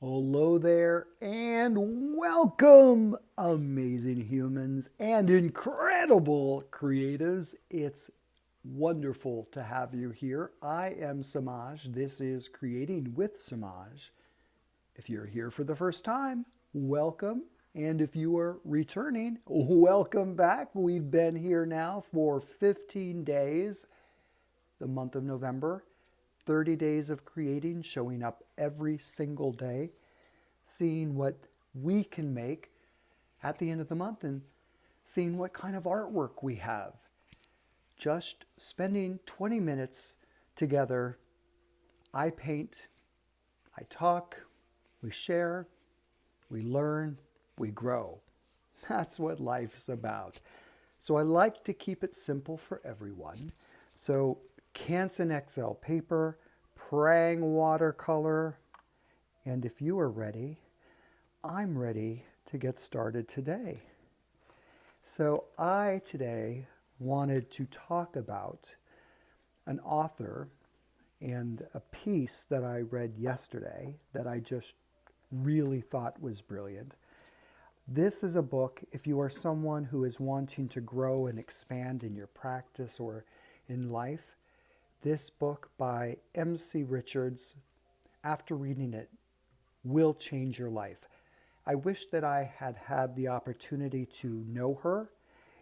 Hello there, and welcome, amazing humans and incredible creatives. It's wonderful to have you here. I am Samaj. This is Creating with Samaj. If you're here for the first time, welcome. And if you are returning, welcome back. We've been here now for 15 days, the month of November. 30 days of creating, showing up every single day, seeing what we can make at the end of the month and seeing what kind of artwork we have. Just spending 20 minutes together. I paint, I talk, we share, we learn, we grow. That's what life's about. So I like to keep it simple for everyone. So Canson XL paper, Prang watercolor, and if you are ready, I'm ready to get started today. So I today wanted to talk about an author and a piece that I read yesterday that I just really thought was brilliant. This is a book, if you are someone who is wanting to grow and expand in your practice or in life, this book by M.C. Richards, after reading it, will change your life. I wish that I had had the opportunity to know her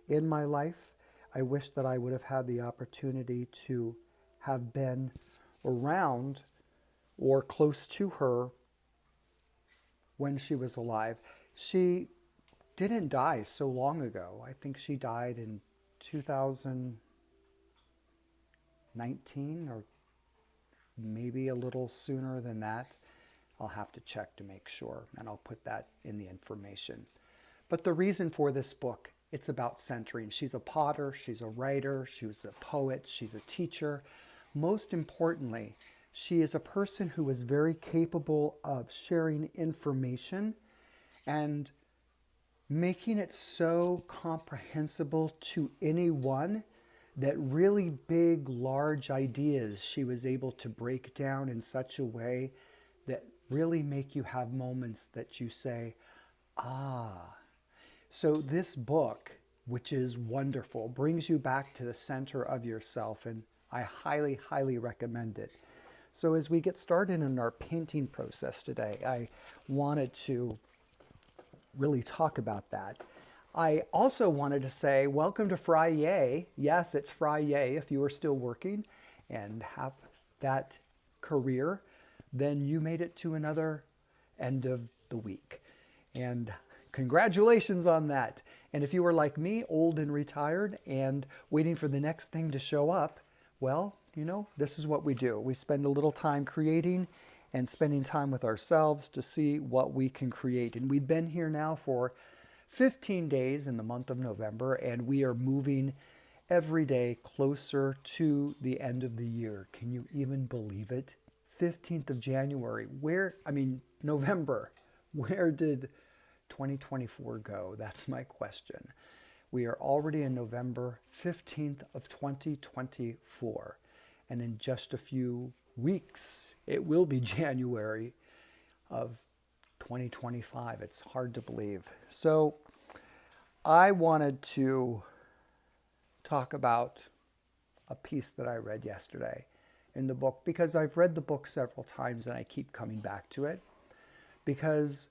in my life. I wish that I would have had the opportunity to have been around or close to her when she was alive. She didn't die so long ago. I think she died in 2019 or maybe a little sooner than that. I'll have to check to make sure, and I'll put that in the information. But the reason for this book, it's about centering. She's a potter, she's a writer, she was a poet, she's a teacher. Most importantly, she is a person who is very capable of sharing information and making it so comprehensible to anyone that really big, large ideas she was able to break down in such a way that really make you have moments that you say, ah. So this book, which is wonderful, brings you back to the center of yourself, and I highly, highly recommend it. So as we get started in our painting process today, I wanted to really talk about that. I also wanted to say, welcome to Friday. Yes, it's Friday. If you are still working and have that career, then you made it to another end of the week. And congratulations on that. And if you were like me, old and retired and waiting for the next thing to show up, well, this is what we do. We spend a little time creating and spending time with ourselves to see what we can create. And we've been here now for 15 days in the month of November, and we are moving every day closer to the end of the year. Can you even believe it? 15th of January. November. Where did 2024 go? That's my question. We are already in November 15th of 2024. And in just a few weeks, it will be January of 2025. It's hard to believe. So I wanted to talk about a piece that I read yesterday in the book, because I've read the book several times and I keep coming back to it because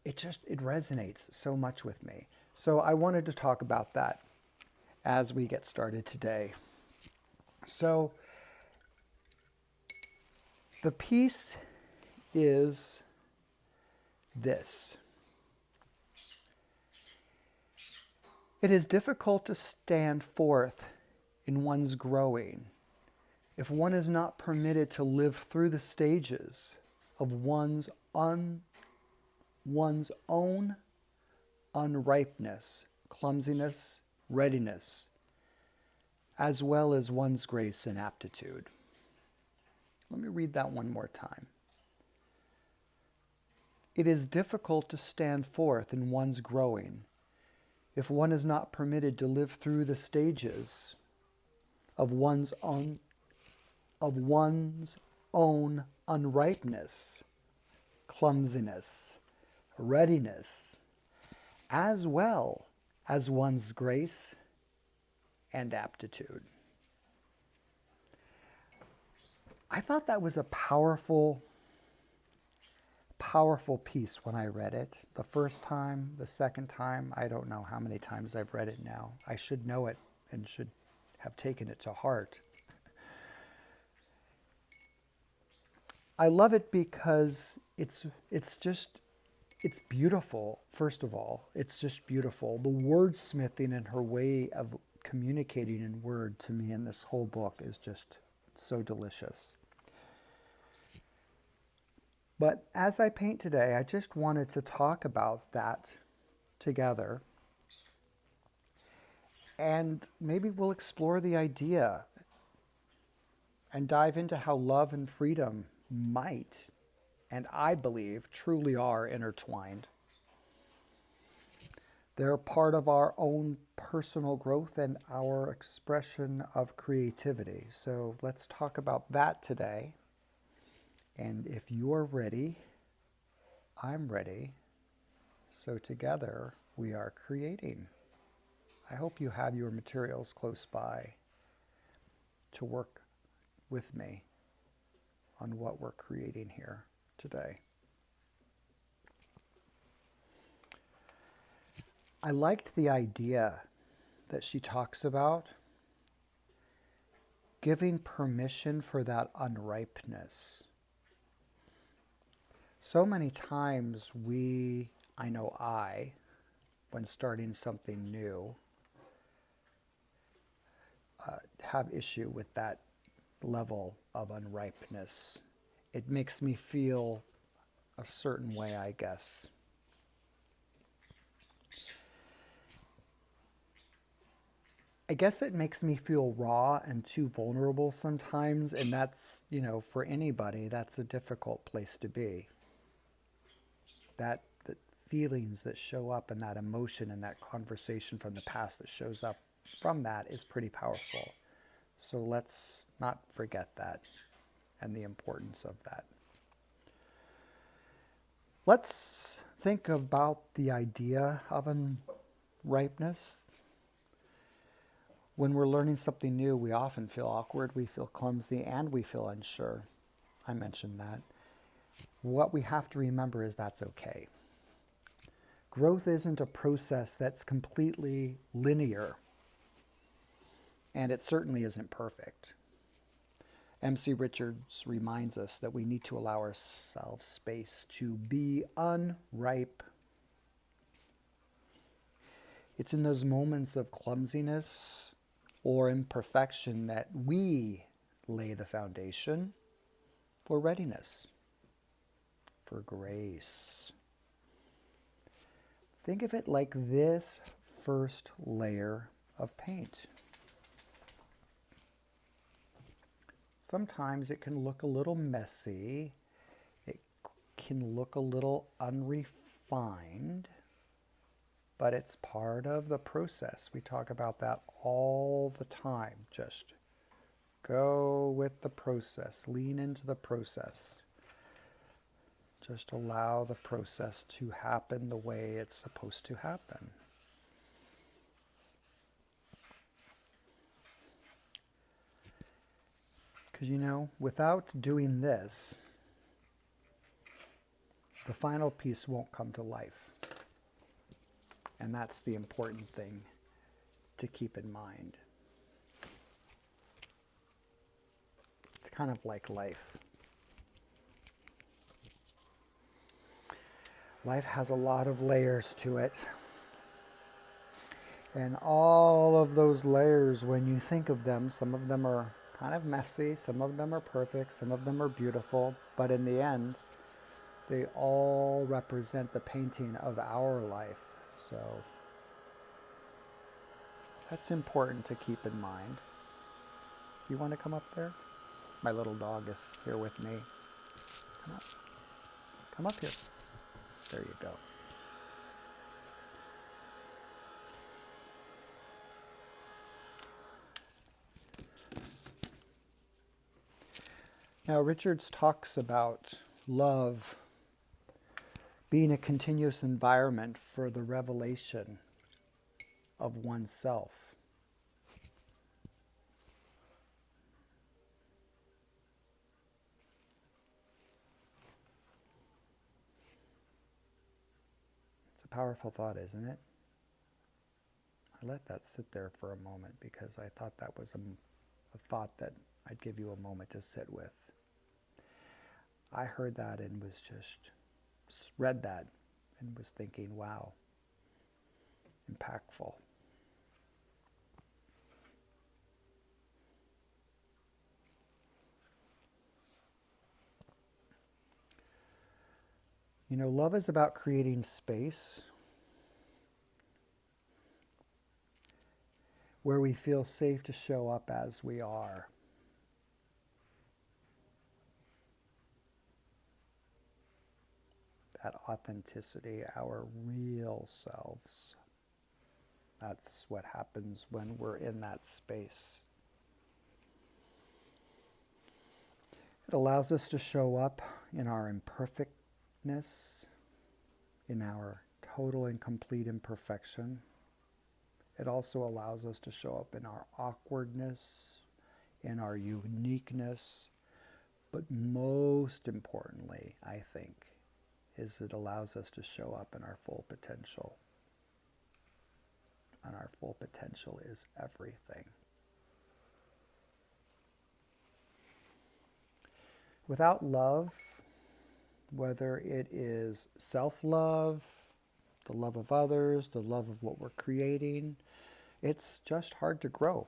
it resonates so much with me. So I wanted to talk about that as we get started today. So the piece is this. It is difficult to stand forth in one's growing if one is not permitted to live through the stages of one's own unripeness, clumsiness, readiness, as well as one's grace and aptitude. Let me read that one more time. It is difficult to stand forth in one's growing if one is not permitted to live through the stages of one's own unripeness, clumsiness, readiness, as well as one's grace and aptitude. I thought that was a powerful piece when I read it. The first time, the second time, I don't know how many times I've read it now. I should know it and should have taken it to heart. I love it because it's beautiful, first of all. It's just beautiful. The wordsmithing and her way of communicating in word to me in this whole book is just so delicious. But as I paint today, I just wanted to talk about that together. And maybe we'll explore the idea and dive into how love and freedom might, and I believe truly are, intertwined. They're part of our own personal growth and our expression of creativity. So let's talk about that today. And if you're ready, I'm ready. So together we are creating. I hope you have your materials close by to work with me on what we're creating here today. I liked the idea that she talks about giving permission for that unripeness. So many times when starting something new, have issue with that level of unripeness. It makes me feel a certain way, I guess. I guess it makes me feel raw and too vulnerable sometimes, and that's, for anybody, that's a difficult place to be. The feelings that show up and that emotion and that conversation from the past that shows up from that is pretty powerful. So let's not forget that and the importance of that. Let's think about the idea of unripeness. When we're learning something new, we often feel awkward, we feel clumsy, and we feel unsure. I mentioned that. What we have to remember is that's okay. Growth isn't a process that's completely linear, and it certainly isn't perfect. M.C. Richards reminds us that we need to allow ourselves space to be unripe. It's in those moments of clumsiness or imperfection that we lay the foundation for readiness, for grace. Think of it like this first layer of paint. Sometimes it can look a little messy. It can look a little unrefined, but it's part of the process. We talk about that all the time. Just go with the process. Lean into the process. Just allow the process to happen the way it's supposed to happen. Because without doing this, the final piece won't come to life. And that's the important thing to keep in mind. It's kind of like life. Life has a lot of layers to it. And all of those layers, when you think of them, some of them are kind of messy, some of them are perfect, some of them are beautiful, but in the end, they all represent the painting of our life. So that's important to keep in mind. Do you want to come up there? My little dog is here with me. Come up. Come up here. There you go. Now, Richards talks about love being a continuous environment for the revelation of oneself. It's a powerful thought, isn't it? I let that sit there for a moment because I thought that was a thought that I'd give you a moment to sit with. I heard that and was just read that and was thinking, wow, impactful. You know, love is about creating space where we feel safe to show up as we are. That authenticity, our real selves. That's what happens when we're in that space. It allows us to show up in our imperfectness, in our total and complete imperfection. It also allows us to show up in our awkwardness, in our uniqueness, but most importantly, I think, is it allows us to show up in our full potential. And our full potential is everything. Without love, whether it is self-love, the love of others, the love of what we're creating, it's just hard to grow.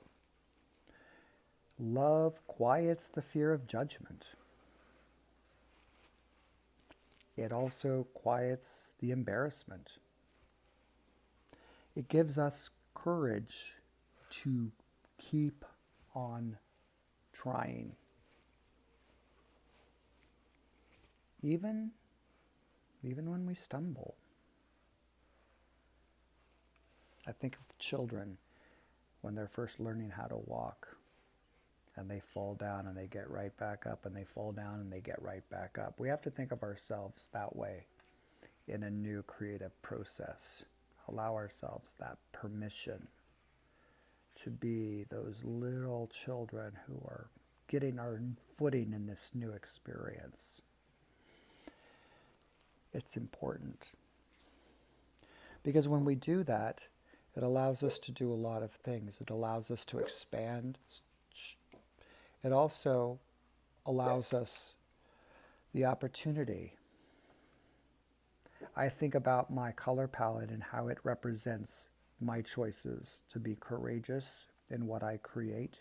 Love quiets the fear of judgment. It also quiets the embarrassment. It gives us courage to keep on trying. Even when we stumble. I think of children when they're first learning how to walk and they fall down and they get right back up and they fall down and they get right back up. We have to think of ourselves that way in a new creative process. Allow ourselves that permission to be those little children who are getting our footing in this new experience. It's important. Because when we do that, it allows us to do a lot of things. It allows us to expand. It also allows us the opportunity. I think about my color palette and how it represents my choices to be courageous in what I create,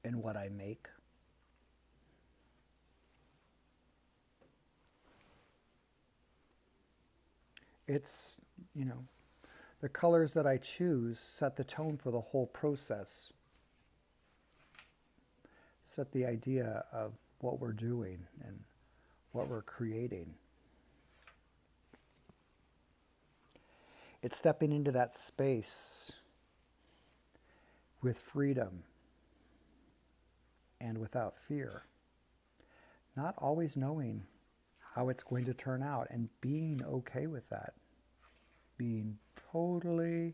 in what I make. It's, the colors that I choose set the tone for the whole process, set the idea of what we're doing and what we're creating. It's stepping into that space with freedom and without fear, not always knowing how it's going to turn out and being okay with that, being totally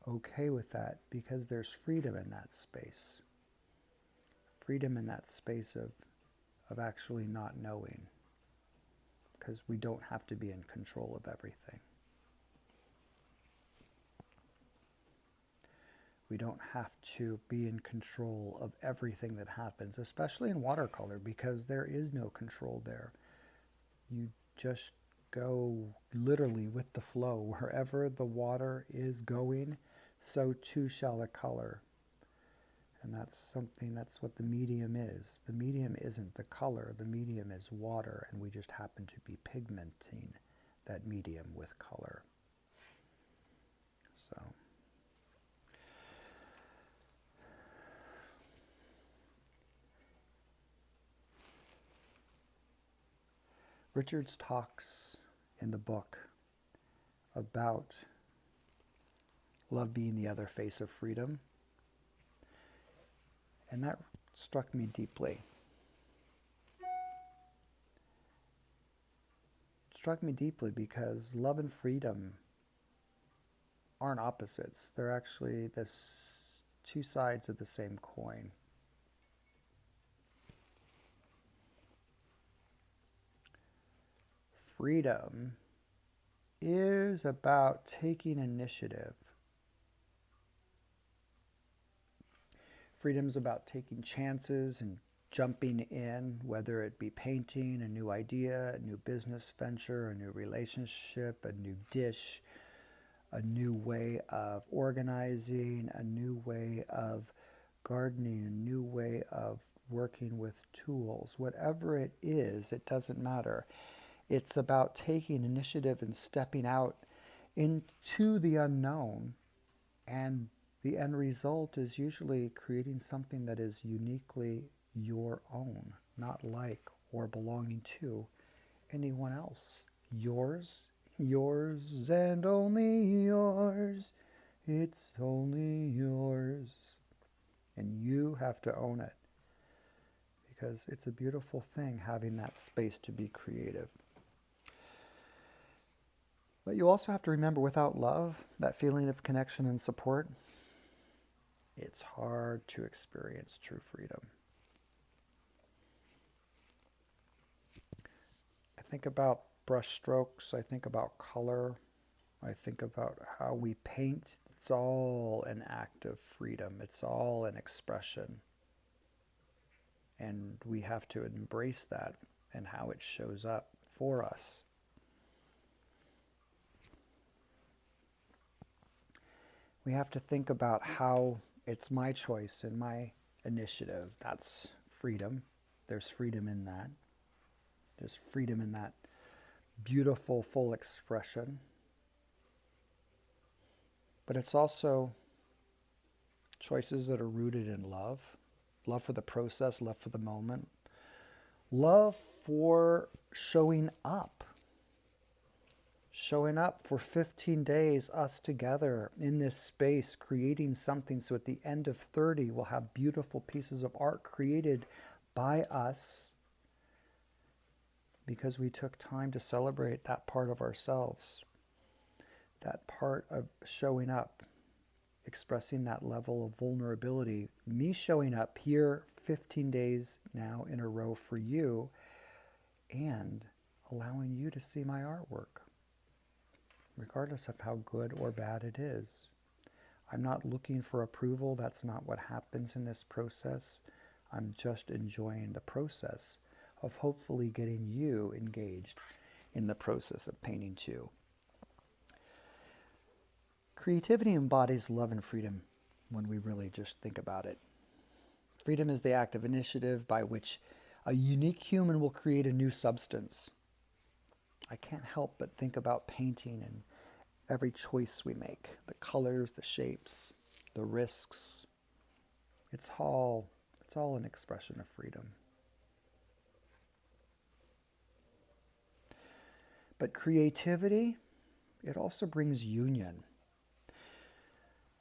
okay with that because there's freedom in that space. Freedom in that space of actually not knowing, because we don't have to be in control of everything. We don't have to be in control of everything that happens, especially in watercolor, because there is no control there. You just go literally with the flow. Wherever the water is going, so too shall the color. And that's what the medium is. The medium isn't the color, the medium is water, and we just happen to be pigmenting that medium with color. So, Richards talks in the book about love being the other face of freedom. And that struck me deeply. struck me deeply because love and freedom aren't opposites. They're actually two sides of the same coin. Freedom is about taking initiative. Freedom is about taking chances and jumping in, whether it be painting, a new idea, a new business venture, a new relationship, a new dish, a new way of organizing, a new way of gardening, a new way of working with tools. Whatever it is, it doesn't matter. It's about taking initiative and stepping out into the unknown, and the end result is usually creating something that is uniquely your own, not like or belonging to anyone else. Yours, yours, and only yours. It's only yours. And you have to own it, because it's a beautiful thing having that space to be creative. But you also have to remember, without love, that feeling of connection and support, it's hard to experience true freedom. I think about brush strokes, I think about color, I think about how we paint. It's all an act of freedom. It's all an expression. And we have to embrace that and how it shows up for us. We have to think about how it's my choice and my initiative. That's freedom. There's freedom in that. There's freedom in that beautiful, full expression. But it's also choices that are rooted in love. Love for the process, love for the moment. Love for showing up. Showing up for 15 days, us together in this space, creating something so at the end of 30, we'll have beautiful pieces of art created by us because we took time to celebrate that part of ourselves, that part of showing up, expressing that level of vulnerability. Me showing up here 15 days now in a row for you and allowing you to see my artwork, regardless of how good or bad it is. I'm not looking for approval. That's not what happens in this process. I'm just enjoying the process of hopefully getting you engaged in the process of painting too. Creativity embodies love and freedom when we really just think about it. Freedom is the act of initiative by which a unique human will create a new substance. I can't help but think about painting and every choice we make, the colors, the shapes, the risks. It's all an expression of freedom. But creativity, it also brings union.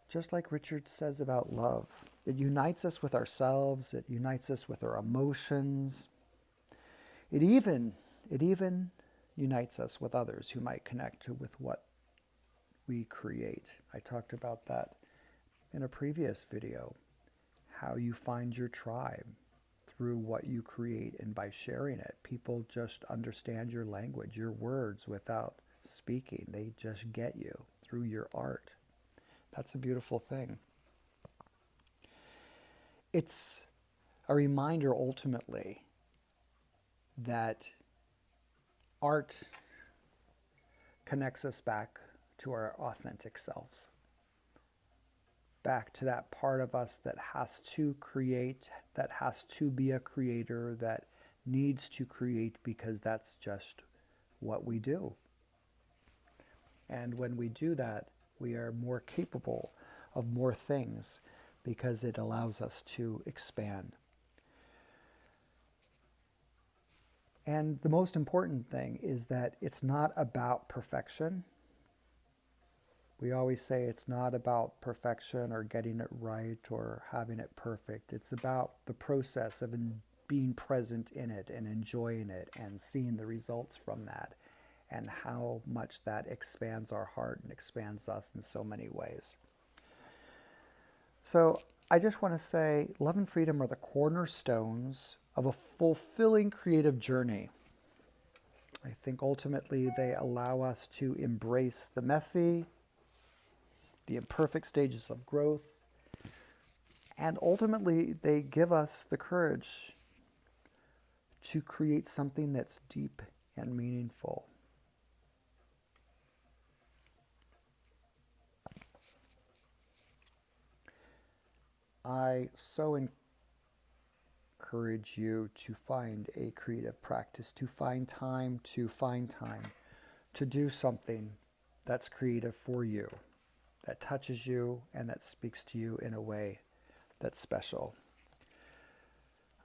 Just like Richard says about love, it unites us with ourselves, it unites us with our emotions. It even unites us with others who might connect with what we create. I talked about that in a previous video, how you find your tribe through what you create and by sharing it. People just understand your language, your words without speaking. They just get you through your art. That's a beautiful thing. It's a reminder ultimately that art connects us back to our authentic selves, back to that part of us that has to create, that has to be a creator, that needs to create because that's just what we do. And when we do that, we are more capable of more things because it allows us to expand. And the most important thing is that it's not about perfection. We always say it's not about perfection or getting it right or having it perfect. It's about the process of being present in it and enjoying it and seeing the results from that and how much that expands our heart and expands us in so many ways. So I just want to say love and freedom are the cornerstones of a fulfilling creative journey. I think ultimately they allow us to embrace the messy, the imperfect stages of growth, and ultimately they give us the courage to create something that's deep and meaningful. I so encourage you to find a creative practice, to find time to do something that's creative for you, that touches you and that speaks to you in a way that's special.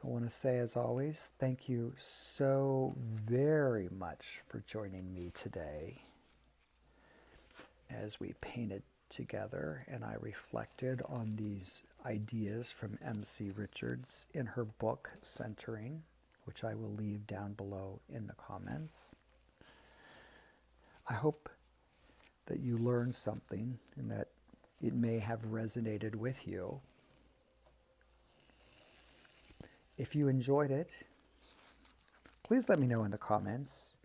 I want to say, as always, thank you so very much for joining me today as we painted together and I reflected on these ideas from M.C. Richards in her book, Centering, which I will leave down below in the comments. I hope that you learned something and that it may have resonated with you. If you enjoyed it, please let me know in the comments.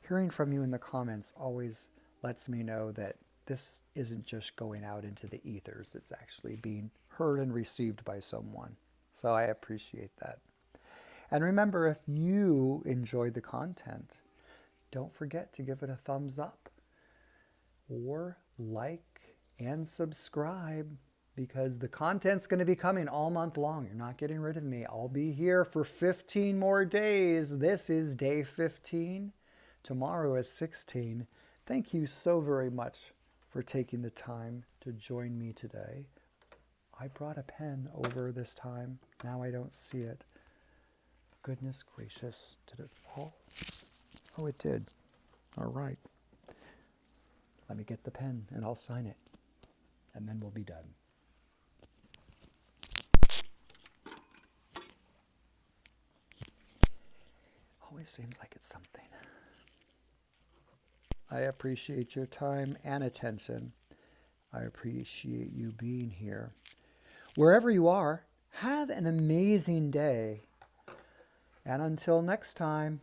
Hearing from you in the comments always lets me know that this isn't just going out into the ethers. It's actually being heard and received by someone. So I appreciate that. And remember, if you enjoyed the content, don't forget to give it a thumbs up or like and subscribe, because the content's going to be coming all month long. You're not getting rid of me. I'll be here for 15 more days. This is day 15. Tomorrow is 16. Thank you so very much for taking the time to join me today. I brought a pen over this time. Now I don't see it. Goodness gracious. Did it fall? Oh, it did. All right. Let me get the pen and I'll sign it. And then we'll be done. Always seems like it's something. I appreciate your time and attention. I appreciate you being here. Wherever you are, have an amazing day. And until next time,